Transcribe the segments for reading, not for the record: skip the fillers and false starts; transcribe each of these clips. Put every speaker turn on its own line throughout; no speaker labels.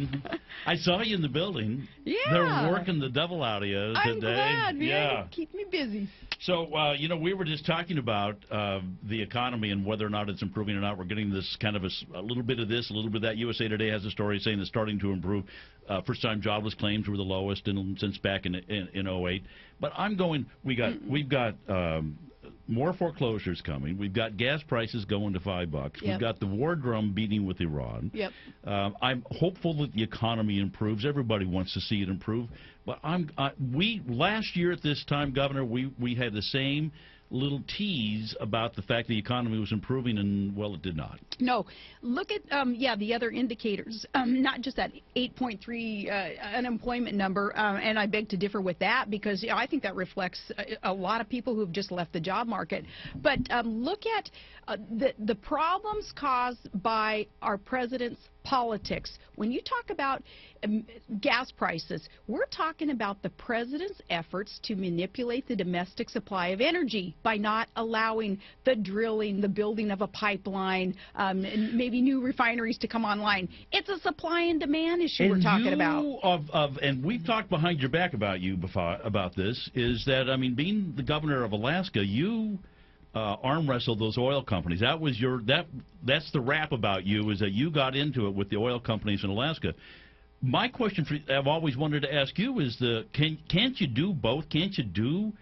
on. I saw you in the building.
Yeah.
They're working the devil out of you today.
I'm glad, man.
Yeah.
Keep me busy.
So, we were just talking about the economy and whether or not it's improving or not. We're getting this kind of a little bit of this, a little bit of that. USA Today has a story saying it's starting to improve. First-time jobless claims were the lowest since back in 08. But we've got more foreclosures coming. We've got gas prices going to $5.
Yep.
We've got the war drum beating with Iran.
Yep.
I'm hopeful that the economy improves. Everybody wants to see it improve. But last year at this time, Governor, we had the same little tease about the fact the economy was improving, and, well, it did not.
No. Look at, the other indicators, not just that 8.3 unemployment number, and I beg to differ with that because I think that reflects a lot of people who have just left the job market. But look at the problems caused by our president's politics. When you talk about gas prices, we're talking about the president's efforts to manipulate the domestic supply of energy by not allowing the drilling, the building of a pipeline, and maybe new refineries to come online. It's a supply and demand issue we're talking about.
And we've talked behind your back about this, is that, being the governor of Alaska, you arm wrestled those oil companies. That was that's the rap about you, is that you got into it with the oil companies in Alaska. My question I've always wanted to ask you is can't you do both? Can't you do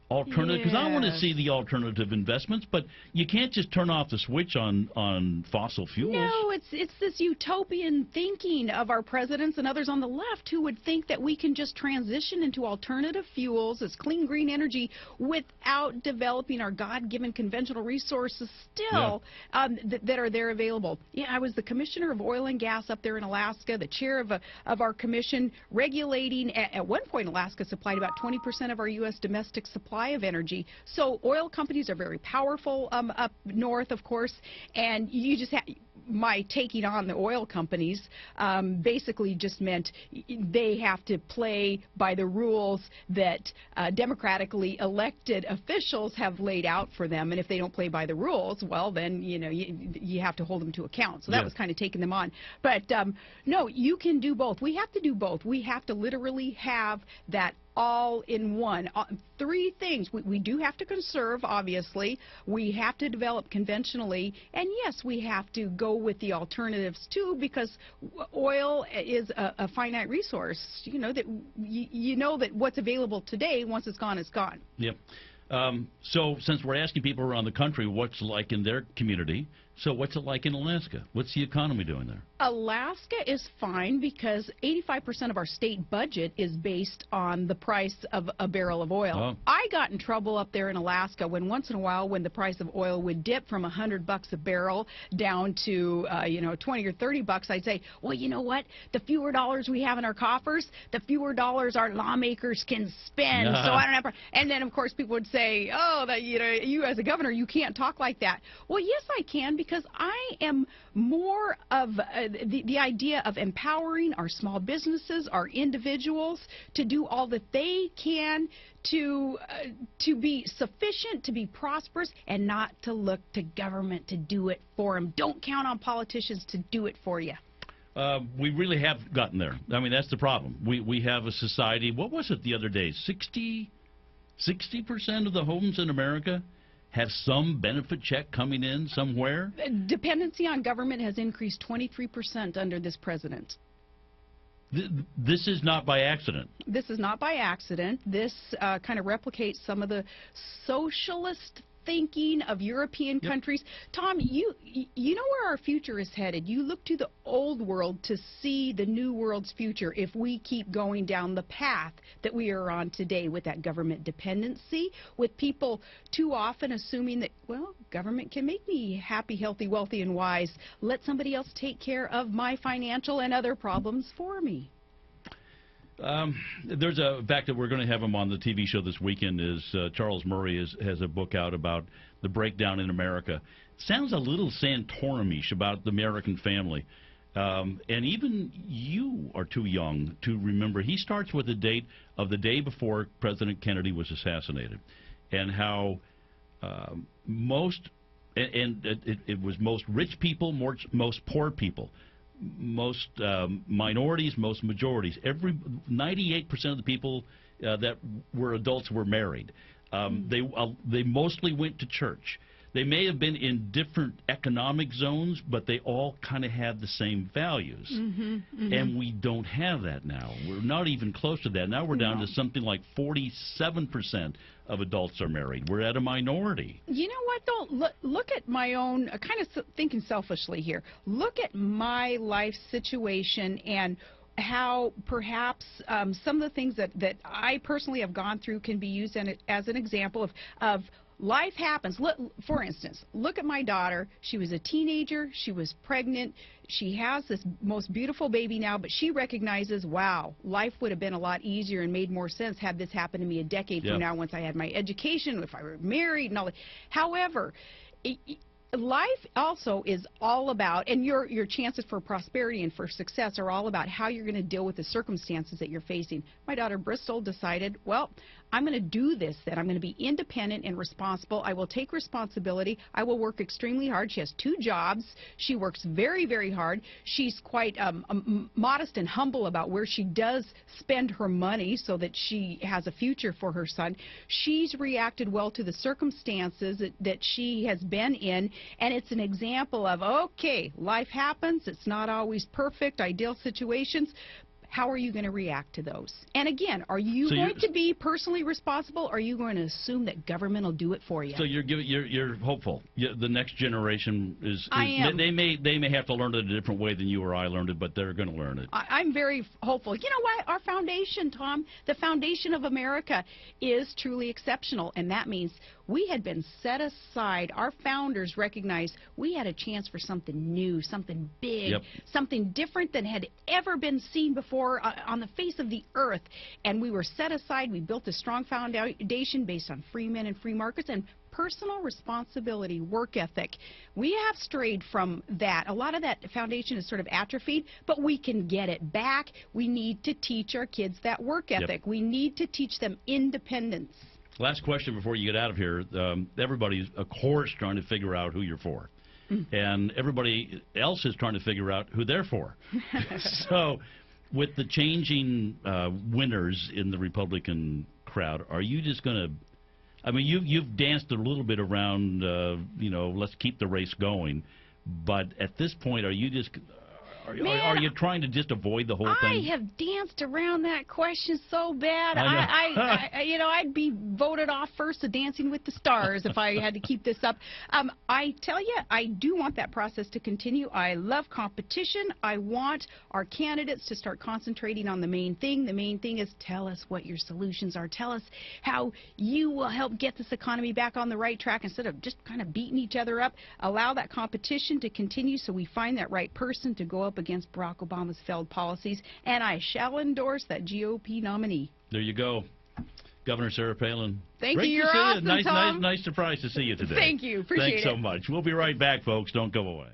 alternative? Because I want to see the alternative investments, but you can't just turn off the switch on fossil fuels.
No, it's this utopian thinking of our presidents and others on the left who would think that we can just transition into alternative fuels as clean green energy without developing our God-given conventional resources still that are there available. Yeah, I was the commissioner of oil and gas up there in Alaska, the chair of our commission regulating. At one point, Alaska supplied about 20% of our U.S. domestic supply of energy. So oil companies are very powerful up north, of course, and you just my taking on the oil companies basically just meant they have to play by the rules that democratically elected officials have laid out for them, and if they don't play by the rules, well, then you have to hold them to account. So that was kind of taking them on. But no, you can do both. We have to do both. We have to literally have that all in one. Three things. We do have to conserve, obviously. We have to develop conventionally. And yes, we have to go with the alternatives, too, because oil is a finite resource. You know that what's available today, once it's gone, it's gone.
Yep. So since we're asking people around the country what's like in their community, so what's it like in Alaska? What's the economy doing there?
Alaska is fine because 85% of our state budget is based on the price of a barrel of oil.
Oh.
I got in trouble up there in Alaska when once in a while when the price of oil would dip from $100 a barrel down to 20 or 30 bucks. I'd say, well, you know what? The fewer dollars we have in our coffers, the fewer dollars our lawmakers can spend. So I don't have. And then of course people would say, oh, that you as a governor, you can't talk like that. Well, yes, I can, because I am more of the idea of empowering our small businesses, our individuals, to do all that they can to be sufficient, to be prosperous, and not to look to government to do it for them. Don't count on politicians to do it for you.
We really have gotten there. I mean, that's the problem. We have a society, what was it the other day, 60% of the homes in America have some benefit check coming in somewhere?
Dependency on government has increased 23% under this president.
This is not by accident.
This is not by accident. This kind of replicates some of the socialist thinking of European countries. Tom, you know where our future is headed. You look to the old world to see the new world's future if we keep going down the path that we are on today with that government dependency, with people too often assuming that, well, government can make me happy, healthy, wealthy, and wise. Let somebody else take care of my financial and other problems for me.
There's a fact that we're going to have him on the TV show this weekend is Charles Murray has a book out about the breakdown in America. Sounds a little Santorum-ish about the American family. And even you are too young to remember. He starts with the date of the day before President Kennedy was assassinated, and how it was most rich people, most poor people. most minorities, most majorities. 98% of the people that were adults were married. They mostly went to church. They may have been in different economic zones, but they all kind of had the same values. And we don't have that now. We're not even close to that. Now we're down to something like 47% of adults are married. We're at a minority.
You know what, though? Look at my own, kind of thinking selfishly here. Look at my life situation and how perhaps some of the things that I personally have gone through can be used as an example of life happens. For instance, look at my daughter. She was a teenager. She was pregnant. She has this most beautiful baby now, but she recognizes, wow, life would have been a lot easier and made more sense had this happened to me a decade from now, once I had my education, if I were married and all that. However, life also is all about, and your chances for prosperity and for success are all about how you're going to deal with the circumstances that you're facing. My daughter Bristol decided, well, I'm going to do this then. I'm going to be independent and responsible. I will take responsibility. I will work extremely hard. She has 2 jobs. She works very, very hard. She's quite modest and humble about where she does spend her money so that she has a future for her son. She's reacted well to the circumstances that she has been in, and it's an example of, okay, life happens. It's not always perfect, ideal situations. How are you going to react to those? And again, are you going to be personally responsible, or are you going to assume that government will do it for you?
So you're hopeful. The next generation is
I am.
They may have to learn it a different way than you or I learned it, but they're going to learn it.
I'm very hopeful. You know why? Our foundation, Tom, the foundation of America is truly exceptional, and that means we had been set aside. Our founders recognized we had a chance for something new, something big, something different than had ever been seen before on the face of the earth. And we were set aside. We built a strong foundation based on free men and free markets and personal responsibility, work ethic. We have strayed from that. A lot of that foundation is sort of atrophied, but we can get it back. We need to teach our kids that work ethic. We need to teach them independence.
Last question before you get out of here. Everybody's, of course, trying to figure out who you're for. And everybody else is trying to figure out who they're for. So with the changing winners in the Republican crowd, are you just going to, I mean, you've danced a little bit around, you know, let's keep the race going. But at this point, are you just... Are you trying to just avoid the whole thing?
I have danced around that question so bad. I you know, I'd be voted off first of Dancing with the Stars if I had to keep this up. I tell you, I do want that process to continue. I love competition. I want our candidates to start concentrating on the main thing. The main thing is tell us what your solutions are. Tell us how you will help get this economy back on the right track instead of just kind of beating each other up. Allow that competition to continue so we find that right person to go up against Barack Obama's failed policies, and I shall endorse that GOP nominee.
There you go. Governor Sarah Palin.
Thank you. You're awesome,
Tom.
Tom.
Nice surprise to see you today.
Thank you. Appreciate it.
Thanks so much. We'll be right back, folks. Don't go away.